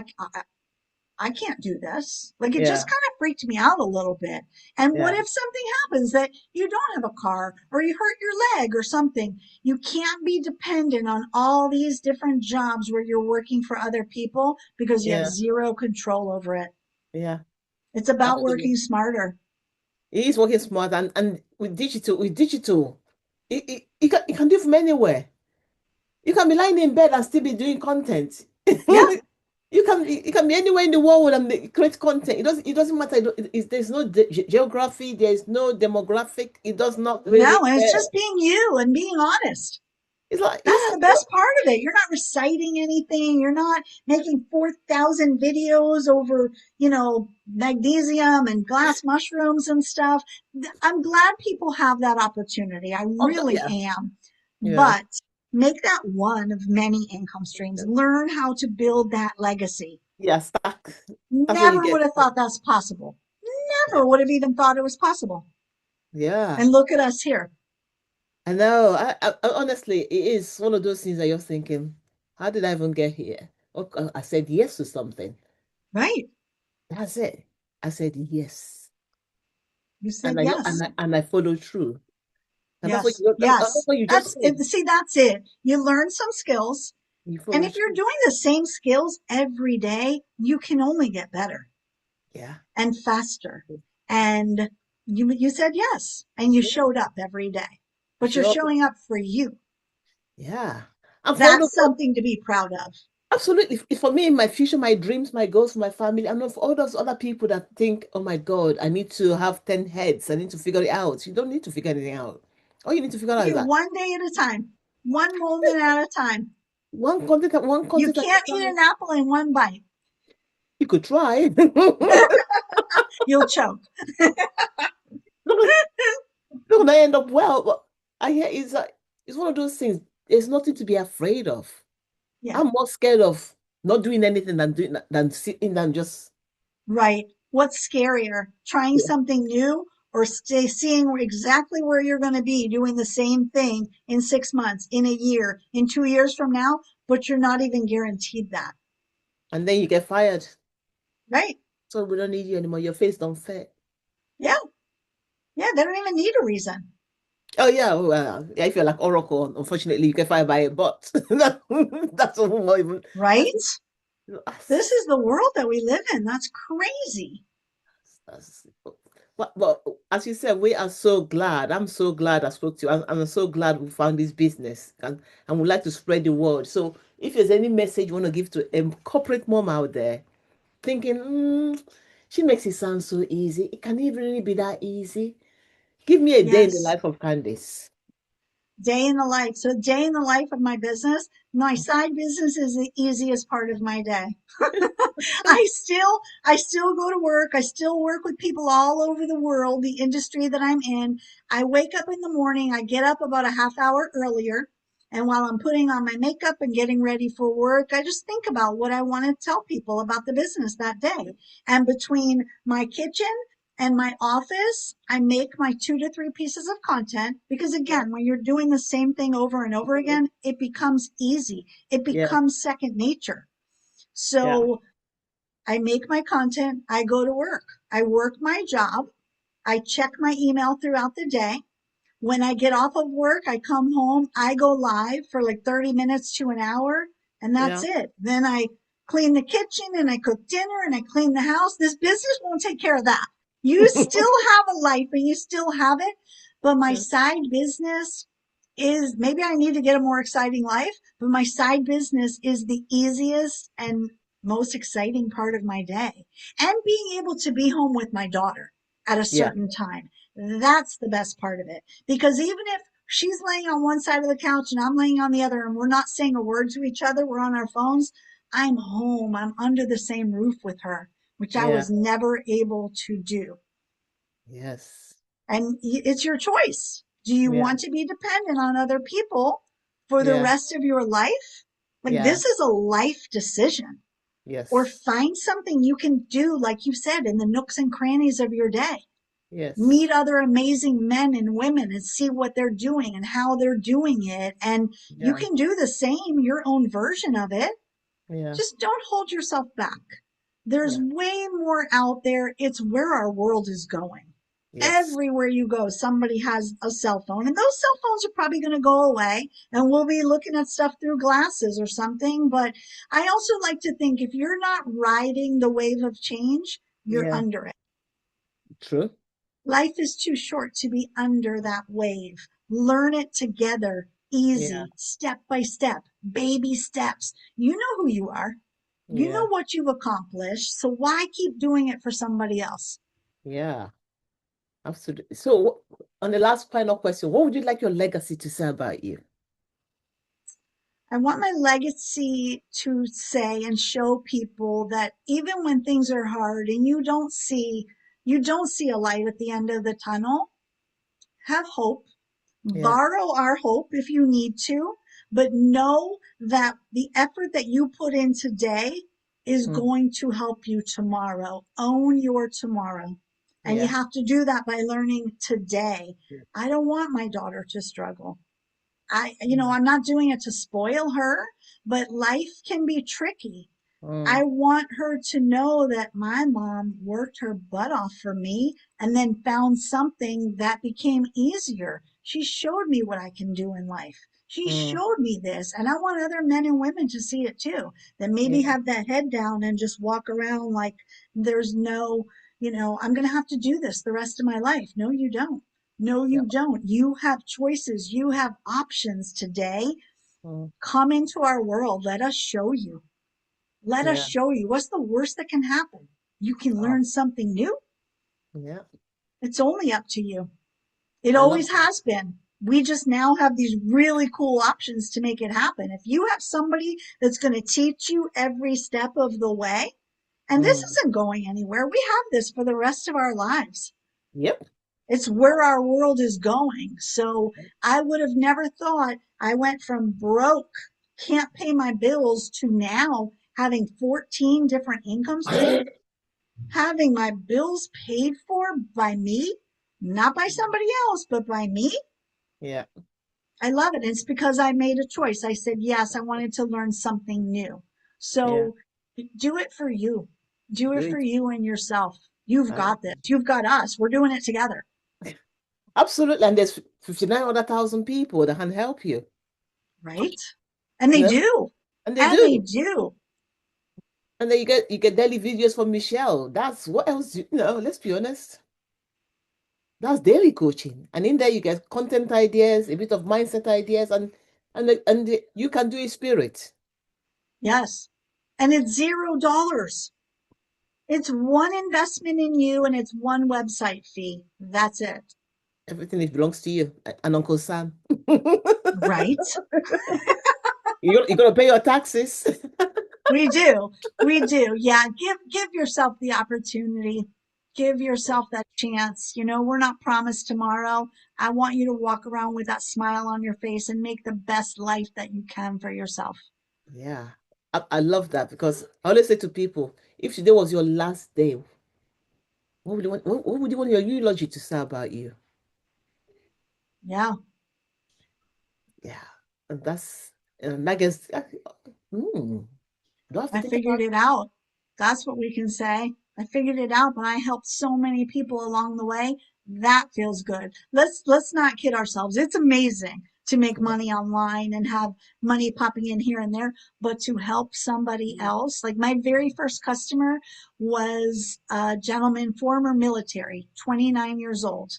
I can't do this. Like it just Yeah. kind of freaked me out a little bit. And what Yeah. if something happens that you don't have a car or you hurt your leg or something? You can't be dependent on all these different jobs where you're working for other people because you have Yeah. zero control over it. Yeah. It's about Absolutely. working smarter. He is working smart and with digital, you can do it from anywhere. You can be lying in bed and still be doing content. Yeah. You can be anywhere in the world and create content. It doesn't matter. There's no geography. There's no demographic. It does not No, really and it's care. just being you and being honest. It's like, That's yeah, the best part of it. You're not reciting anything. You're not making 4,000 videos over, magnesium and glass mushrooms and stuff. I'm glad people have that opportunity. I really yeah, am. yeah. But make that one of many income streams. Learn how to build that legacy. Yeah, that's what you Never would get. have thought that's possible. Yeah. Never would have even thought it was possible. Yeah. And look at us here. I know. I honestly, it is one of those things that you're thinking, how did I even get here? Okay, I said yes to something. Right. That's it. I said yes, You said and yes. I followed through, and Yes. that's Yes. what you just That's said. it. See, that's it. You learn some skills. You And follow if you're through. doing the same skills every day, you can only get better Yeah. and faster. And you said yes, and you Yes. showed up every day. You But you're show up. showing up for you. Yeah. And for all That's those, something to be proud of. absolutely. For me, my future, my dreams, my goals for my family, and for all those other people that think, oh my God, I need to have 10 heads. I need to figure it out. You don't need to figure anything out. All you need to figure out Hey, is that one day at a time, one moment at a time. one You content at a can't eat time. an apple in one bite. You could try. You'll choke. Look, look, gonna end up well. But I hear it's like it's one of those things. There's nothing to be afraid of. Yeah. I'm more scared of not doing anything than sitting and just Right. What's scarier, trying yeah. something new or seeing exactly where you're going to be doing the same thing in 6 months, in a year, in 2 years from now, but you're not even guaranteed that. And then you get fired. Right. So we don't need you anymore. Your face don't fit. Yeah. Yeah. They don't even need a reason. Oh yeah, well, yeah, if you're like Oracle, unfortunately you get fired by a bot. That's all even that's, Right. This that's, is the world that we live in. That's crazy. that's but as you said, we are so glad. I'm so glad I spoke to you. I'm so glad we found this business and would like to spread the word. So if there's any message you want to give to a corporate mom out there thinking, she makes it sound so easy. It can even really be that easy. Give me a day in the Yes. life of Candice. Day in the life. So, day in the life of my business. My side business is the easiest part of my day. I still go to work. I still work with people all over the world, the industry that I'm in. I wake up in the morning. I get up about a half hour earlier. And while I'm putting on my makeup and getting ready for work, I just think about what I want to tell people about the business that day. And between my kitchen and my office, I make my 2 to 3 pieces of content because, Yeah, again, when you're doing the same thing over and over again, it becomes easy. It yeah, becomes second nature. yeah, So I make my content, I go to work, I work my job, I check my email throughout the day. When I get off of work, I come home, I go live for like 30 minutes to an hour, and that's yeah, it. Then I clean the kitchen and I cook dinner and I clean the house. This business won't take care of that. You still have a life and you still have it, but my yeah, side business is maybe I need to get a more exciting life, but my side business is the easiest and most exciting part of my day. And being able to be home with my daughter at a yeah, certain time. That's the best part of it. Because even if she's laying on one side of the couch and I'm laying on the other and we're not saying a word to each other, we're on our phones, I'm home. I'm under the same roof with her, which I yeah, was never able to do. yes, And it's your choice. Do you yeah, want to be dependent on other people for the yeah, rest of your life? Like, yeah, this is a life decision. Or yes, find something you can do, like you said, in the nooks and crannies of your day. yes, Meet other amazing men and women and see what they're doing and how they're doing it. And you yeah, can do the same, your own version of it. yeah, Just don't hold yourself back. There's yeah, way more out there. It's where our world is going. yes, Everywhere you go, somebody has a cell phone, and those cell phones are probably going to go away, and we'll be looking at stuff through glasses or something. But I also like to think if you're not riding the wave of change, you're yeah, under it. true, Life is too short to be under that wave. Learn it together, yeah, easy, step by step, baby steps. You know who you are. You know yeah, what you've accomplished. So why keep doing it for somebody else? yeah, absolutely. So, on the last final question, what would you like your legacy to say about you? I want my legacy to say and show people that even when things are hard and you don't see a light at the end of the tunnel, have hope. Yeah. Borrow our hope if you need to, but know that the effort that you put in today is Mm. going to help you tomorrow. Own your tomorrow. And you Yeah. have to do that by learning today. I don't want my daughter to struggle. Mm. I'm not doing it to spoil her, but life can be tricky. I Mm. want her to know that my mom worked her butt off for me and then found something that became easier. She showed me what I can do in life. She Mm. showed me this, and I want other men and women to see it too. That maybe Yeah. have that head down and just walk around like there's no, I'm going to have to do this the rest of my life. No, you don't. No, Yeah. you don't. You have choices. You have options today. Mm. Come into our world. Let us show you. Let us Yeah. show you what's the worst that can happen. You can Oh, learn something new. yeah. It's only up to you. It I love always has been. We just now have these really cool options to make it happen. If you have somebody that's going to teach you every step of the way, and this Mm. isn't going anywhere, we have this for the rest of our lives. Yep. It's where our world is going. So I would have never thought I went from broke, can't pay my bills to now having 14 different income streams, having my bills paid for by me, not by somebody else, but by me. Yeah. I love it. It's because I made a choice. I said, yes, I wanted to learn something new. Yeah. So do it for you. Do Do it for it. you and yourself. You've Uh, got this. You've got us. We're doing it together. Absolutely. And there's 59,000 people that can help you. Right? And You they know, do. and they And they do. do. And then you get daily videos from Michelle. That's what else let's be honest. That's daily coaching. And in there you get content ideas, a bit of mindset ideas, and you can do a spirit. Yes. And it's $0. It's one investment in you and it's one website fee. That's it. Everything it belongs to you and Uncle Sam. Right? You're gonna pay your taxes. We do. We do. Yeah. Give yourself the opportunity. Give yourself that chance. We're not promised tomorrow. I want you to walk around with that smile on your face and make the best life that you can for yourself. Yeah. I love that because I always say to people, if today was your last day, what would you want your eulogy to say about you? Yeah. Yeah. And I guess do I have to I think figured about it out. That's what we can say. I figured it out, but I helped so many people along the way. That feels good. Let's not kid ourselves. It's amazing to make it? money online and have money popping in here and there, but to help somebody else. Like my very first customer was a gentleman, former military, 29 years old,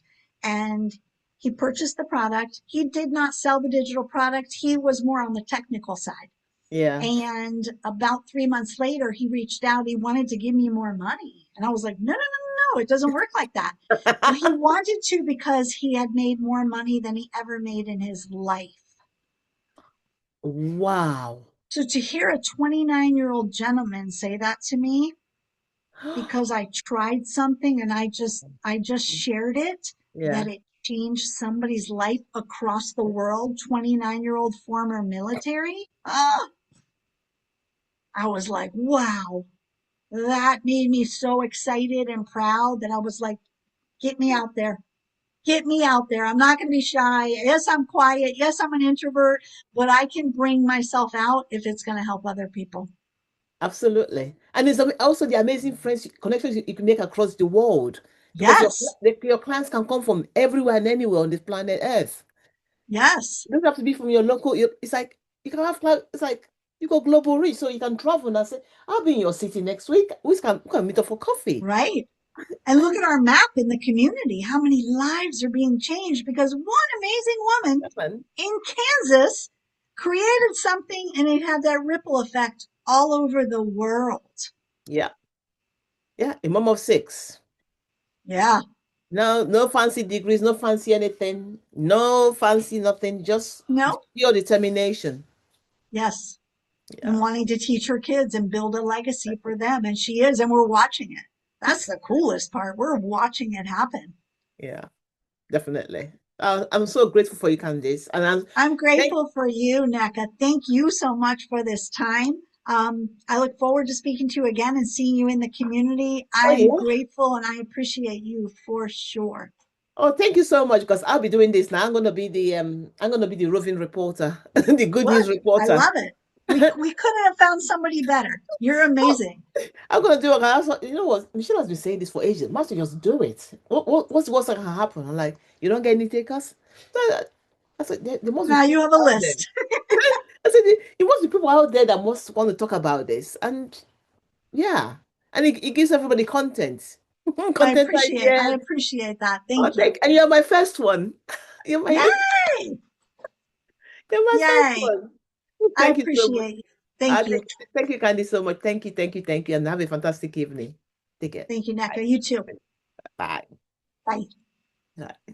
and he purchased the product. He did not sell the digital product. He was more on the technical side. Yeah. And about 3 months later, he reached out. He wanted to give me more money. And I was like, no, no, no, no, no. It doesn't work like that. But he wanted to because he had made more money than he ever made in his life. Wow. So to hear a 29-year-old gentleman say that to me because I tried something and I just shared it, that Yeah. it changed somebody's life across the world, 29-year-old former military. I was like, wow. That made me so excited and proud that I was like, get me out there. Get me out there. I'm not going to be shy. Yes, I'm quiet. Yes, I'm an introvert, but I can bring myself out if it's going to help other people. Absolutely. And it's also the amazing friends connections you can make across the world because Yes. your clients can come from everywhere and anywhere on this planet Earth. Yes. It doesn't have to be from your local. It's like you can have clients. It's like you go global reach, so you can travel and say, "I'll be in your city next week. We can meet up for coffee." Right. And look at our map in the community. How many lives are being changed because one amazing woman Yeah, man. in Kansas created something and it had that ripple effect all over the world. Yeah, yeah. A mom of six. Yeah. No, no fancy degrees, no fancy anything, no fancy nothing. Just No, pure determination. Yes. And Yeah, wanting to teach her kids and build a legacy for them. And she is, and we're watching it. That's the coolest part. We're watching it happen. yeah, definitely. I'm so grateful for you, Candice, and I'm thank. grateful for you, NECA. Thank you so much for this time. I look forward to speaking to you again and seeing you in the community. Oh I'm yeah. grateful and I appreciate you for sure. Oh, thank you so much because I'll be doing this now. I'm gonna be the roving reporter, the good news Look, I reporter. love it. We couldn't have found somebody better. You're Oh, amazing. I'm gonna do it. You know what? Michelle has been saying this for ages. Must just do it. What's the worst that can happen? I'm like, you don't get any takers. So I said, there must be Now you people have a out there. list. I said, there must be people out there that must want to talk about this. And yeah, and it gives everybody content, content I ideas. appreciate that. Oh, Thank you. and you're my first one. Yay! You're my first Yay! one. I Thank you so much. appreciate you. Thank you. Thank you, Candy, so much. Thank you, and have a fantastic evening. Take care. Thank you, Bye. NECA. You too. Bye. Bye. Bye.